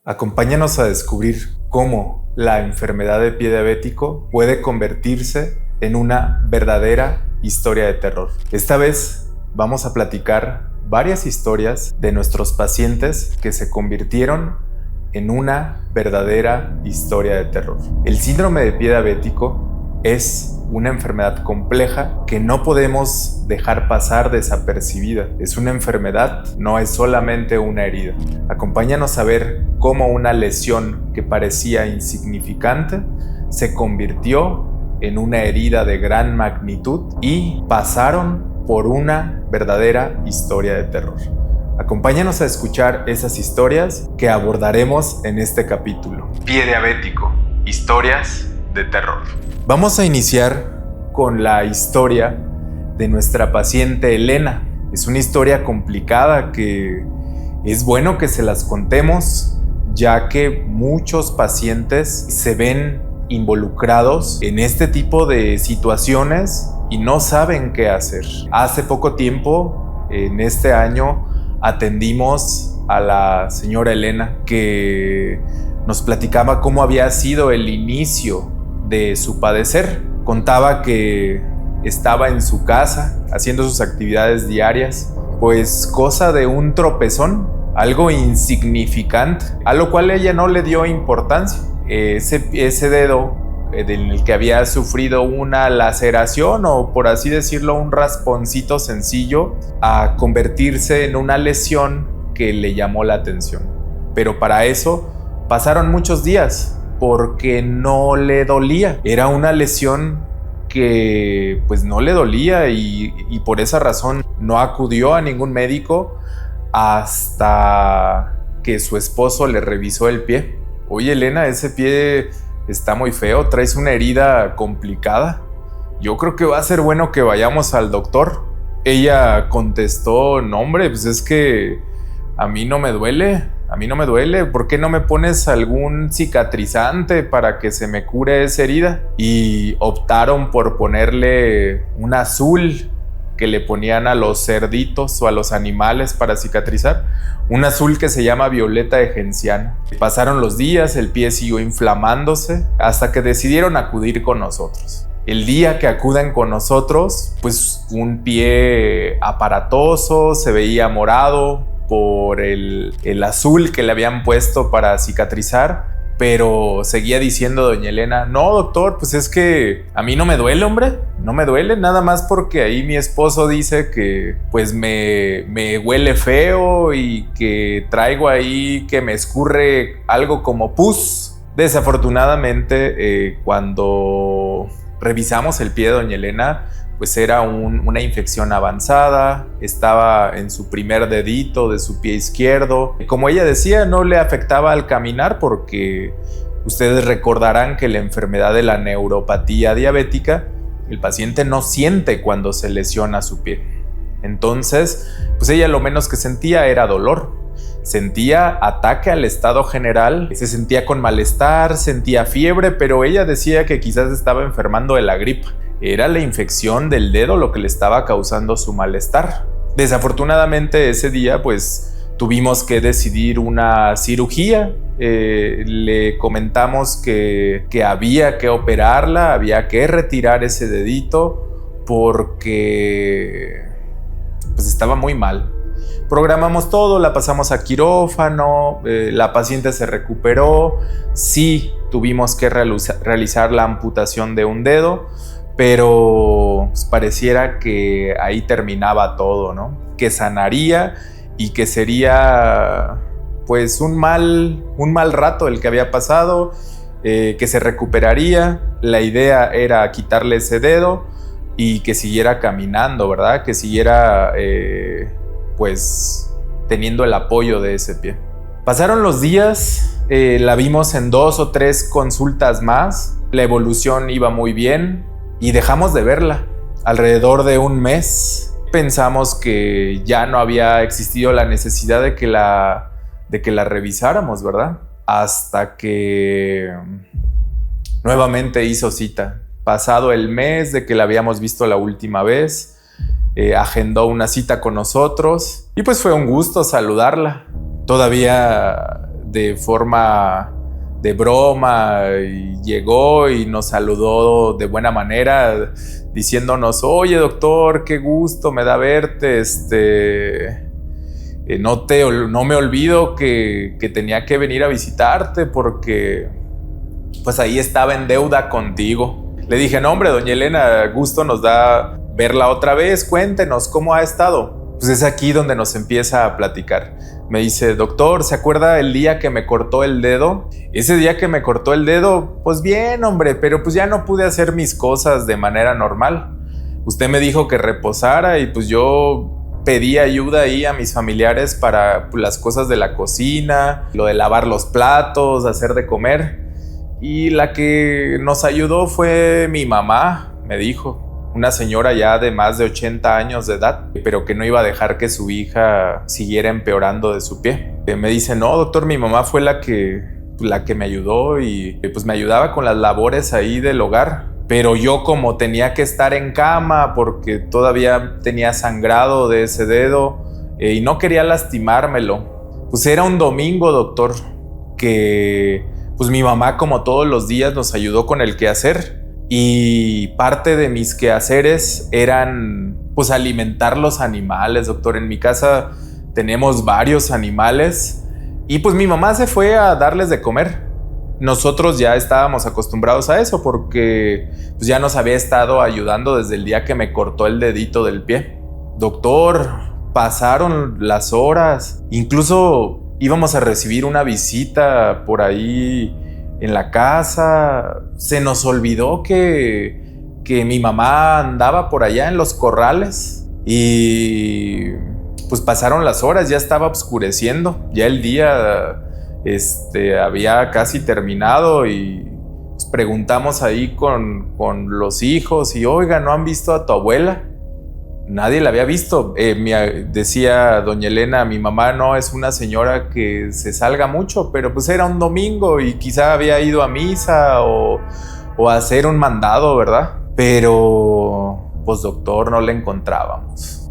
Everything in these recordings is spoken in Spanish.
Acompáñanos a descubrir cómo la enfermedad de pie diabético puede convertirse en una verdadera historia de terror. Esta vez vamos a platicar varias historias de nuestros pacientes que se convirtieron en una verdadera historia de terror. El síndrome de pie diabético es una enfermedad compleja que no podemos dejar pasar desapercibida. Es una enfermedad, no es solamente una herida. Acompáñanos a ver cómo una lesión que parecía insignificante se convirtió en una herida de gran magnitud y pasaron por una verdadera historia de terror. Acompáñanos a escuchar esas historias que abordaremos en este capítulo. Pie diabético, historias de terror. Vamos a iniciar con la historia de nuestra paciente Elena. Es una historia complicada que es bueno que se las contemos, ya que muchos pacientes se ven involucrados en este tipo de situaciones y no saben qué hacer. Hace poco tiempo, en este año, atendimos a la señora Elena, que nos platicaba cómo había sido el inicio de su padecer. Contaba que estaba en su casa haciendo sus actividades diarias, pues cosa de un tropezón, algo insignificante, a lo cual ella no le dio importancia. Ese dedo en el que había sufrido una laceración, o por así decirlo, un rasponcito sencillo, a convertirse en una lesión que le llamó la atención. Pero para eso pasaron muchos días, porque no le dolía. Era una lesión que pues no le dolía y por esa razón no acudió a ningún médico hasta que su esposo le revisó el pie. Oye, Elena, ese pie está muy feo, traes una herida complicada. Yo creo que va a ser bueno que vayamos al doctor. Ella contestó, no hombre, pues es que a mí no me duele. ¿Por qué no me pones algún cicatrizante para que se me cure esa herida? Y optaron por ponerle un azul que le ponían a los cerditos o a los animales para cicatrizar. Un azul que se llama violeta de genciana. Pasaron los días, el pie siguió inflamándose hasta que decidieron acudir con nosotros. El día que acuden con nosotros, pues un pie aparatoso, se veía morado por el azul que le habían puesto para cicatrizar, pero seguía diciendo doña Elena, no doctor, pues es que a mí no me duele, hombre, no me duele, nada más porque ahí mi esposo dice que pues me huele feo y que traigo ahí que me escurre algo como pus. Desafortunadamente, cuando revisamos el pie de doña Elena, pues era una infección avanzada, estaba en su primer dedito de su pie izquierdo. Como ella decía, no le afectaba al caminar, porque ustedes recordarán que la enfermedad de la neuropatía diabética, el paciente no siente cuando se lesiona su pie. Entonces, pues ella lo menos que sentía era dolor. Sentía ataque al estado general, se sentía con malestar, sentía fiebre, pero ella decía que quizás estaba enfermando de la gripa. Era la infección del dedo lo que le estaba causando su malestar. Desafortunadamente ese día pues tuvimos que decidir una cirugía. Le comentamos que había que operarla, había que retirar ese dedito porque pues estaba muy mal. Programamos todo, la pasamos a quirófano, la paciente se recuperó. Sí, tuvimos que realizar la amputación de un dedo, pero pues pareciera que ahí terminaba todo, ¿no? Que sanaría y que sería pues un mal rato el que había pasado, que se recuperaría. La idea era quitarle ese dedo y que siguiera caminando, ¿verdad? Que siguiera pues teniendo el apoyo de ese pie. Pasaron los días, la vimos en 2 o 3 consultas más, la evolución iba muy bien y dejamos de verla. Alrededor de un mes pensamos que ya no había existido la necesidad de que la revisáramos, ¿verdad? Hasta que nuevamente hizo cita. Pasado el mes de que la habíamos visto la última vez, agendó una cita con nosotros y pues fue un gusto saludarla. Todavía de forma de broma y llegó y nos saludó de buena manera diciéndonos: oye doctor, qué gusto me da verte, no me olvido que tenía que venir a visitarte porque pues ahí estaba en deuda contigo. Le dije: no hombre, doña Elena, gusto nos da verla otra vez, cuéntenos cómo ha estado. Pues es aquí donde nos empieza a platicar. Me dice: doctor, ¿se acuerda el día que me cortó el dedo? Ese día que me cortó el dedo, pues bien hombre, pero pues ya no pude hacer mis cosas de manera normal. Usted me dijo que reposara y pues yo pedí ayuda ahí a mis familiares para las cosas de la cocina, lo de lavar los platos, hacer de comer. Y la que nos ayudó fue mi mamá, me dijo. Una señora ya de más de 80 años de edad, pero que no iba a dejar que su hija siguiera empeorando de su pie. Me dice: no, doctor, mi mamá fue la que me ayudó y pues me ayudaba con las labores ahí del hogar. Pero yo, como tenía que estar en cama porque todavía tenía sangrado de ese dedo y no quería lastimármelo, pues era un domingo, doctor, que pues mi mamá, como todos los días, nos ayudó con el quehacer. Y parte de mis quehaceres eran pues alimentar los animales, doctor. En mi casa tenemos varios animales y pues mi mamá se fue a darles de comer. Nosotros ya estábamos acostumbrados a eso porque pues ya nos había estado ayudando desde el día que me cortó el dedito del pie. Doctor, pasaron las horas, incluso íbamos a recibir una visita por ahí en la casa. Se nos olvidó que mi mamá andaba por allá en los corrales y pues pasaron las horas, ya estaba oscureciendo, ya el día había casi terminado y pues preguntamos ahí con los hijos y: oiga, ¿no han visto a tu abuela? Nadie la había visto. Decía doña Elena: mi mamá no es una señora que se salga mucho, pero pues era un domingo y quizá había ido a misa o a hacer un mandado, ¿verdad? Pero pues doctor, no la encontrábamos.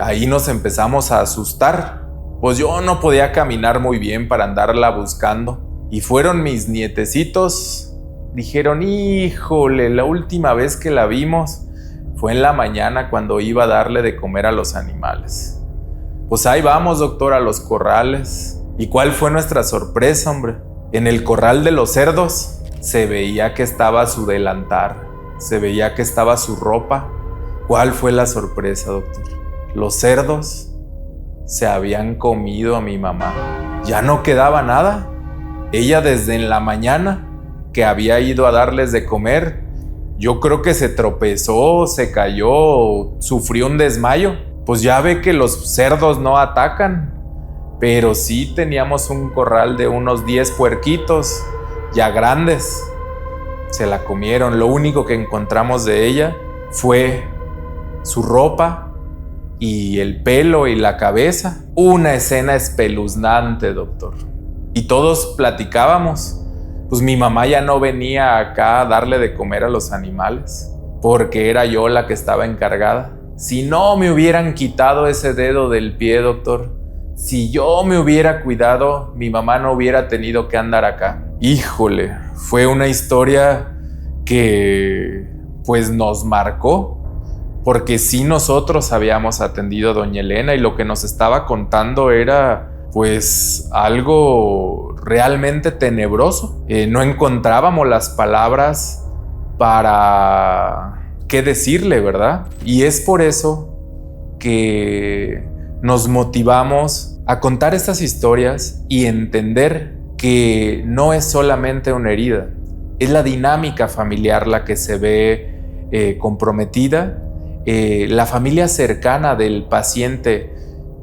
Ahí nos empezamos a asustar. Pues yo no podía caminar muy bien para andarla buscando. Y fueron mis nietecitos, dijeron: híjole, la última vez que la vimos fue en la mañana cuando iba a darle de comer a los animales. Pues ahí vamos, doctor, a los corrales. ¿Y cuál fue nuestra sorpresa, hombre? En el corral de los cerdos se veía que estaba su delantar, se veía que estaba su ropa. ¿Cuál fue la sorpresa, doctor? Los cerdos se habían comido a mi mamá. Ya no quedaba nada. Ella, desde en la mañana que había ido a darles de comer, yo creo que se tropezó, se cayó, sufrió un desmayo. Pues ya ve que los cerdos no atacan, pero sí teníamos un corral de unos 10 puerquitos, ya grandes. Se la comieron. Lo único que encontramos de ella fue su ropa y el pelo y la cabeza. Una escena espeluznante, doctor. Y todos platicábamos. Pues mi mamá ya no venía acá a darle de comer a los animales, porque era yo la que estaba encargada. Si no me hubieran quitado ese dedo del pie, doctor, si yo me hubiera cuidado, mi mamá no hubiera tenido que andar acá. Híjole, fue una historia que pues nos marcó, porque sí, nosotros habíamos atendido a doña Elena y lo que nos estaba contando era pues algo realmente tenebroso. No encontrábamos las palabras para qué decirle, ¿verdad? Y es por eso que nos motivamos a contar estas historias y entender que no es solamente una herida, es la dinámica familiar la que se ve comprometida. La familia cercana del paciente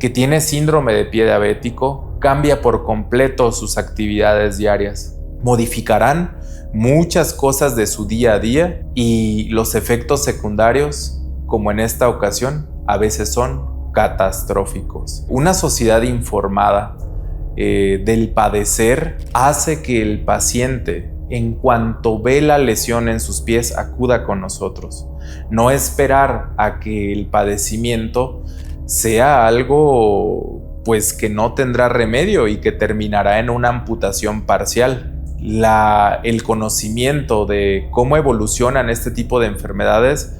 que tiene síndrome de pie diabético cambia por completo sus actividades diarias. Modificarán muchas cosas de su día a día y los efectos secundarios, como en esta ocasión, a veces son catastróficos. Una sociedad informada del padecer hace que el paciente, en cuanto ve la lesión en sus pies, acuda con nosotros. No esperar a que el padecimiento sea algo pues que no tendrá remedio y que terminará en una amputación parcial. El conocimiento de cómo evolucionan este tipo de enfermedades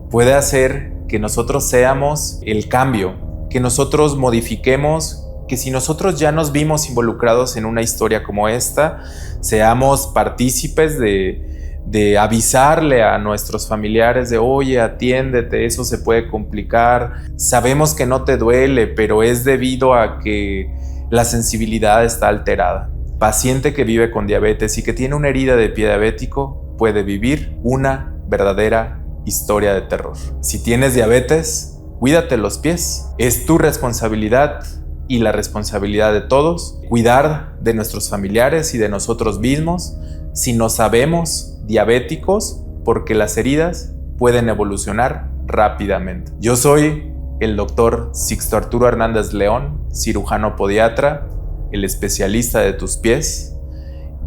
puede hacer que nosotros seamos el cambio, que nosotros modifiquemos, que si nosotros ya nos vimos involucrados en una historia como esta, seamos partícipes de avisarle a nuestros familiares de oye, atiéndete, eso se puede complicar, sabemos que no te duele, pero es debido a que la sensibilidad está alterada. Paciente que vive con diabetes y que tiene una herida de pie diabético puede vivir una verdadera historia de terror. Si tienes diabetes, cuídate los pies. Es tu responsabilidad y la responsabilidad de todos cuidar de nuestros familiares y de nosotros mismos si no sabemos diabéticos, porque las heridas pueden evolucionar rápidamente. Yo soy el doctor Sixto Arturo Hernández León, cirujano podiatra, el especialista de tus pies,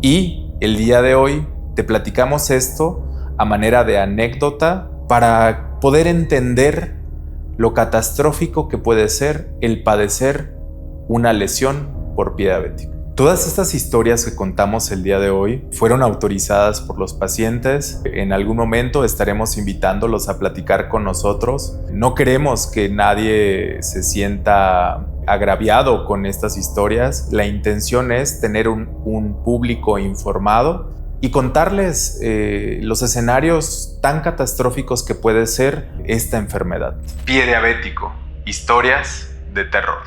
y el día de hoy te platicamos esto a manera de anécdota para poder entender lo catastrófico que puede ser el padecer una lesión por pie diabético. Todas estas historias que contamos el día de hoy fueron autorizadas por los pacientes. En algún momento estaremos invitándolos a platicar con nosotros. No queremos que nadie se sienta agraviado con estas historias. La intención es tener un público informado y contarles los escenarios tan catastróficos que puede ser esta enfermedad. Pie diabético, historias de terror.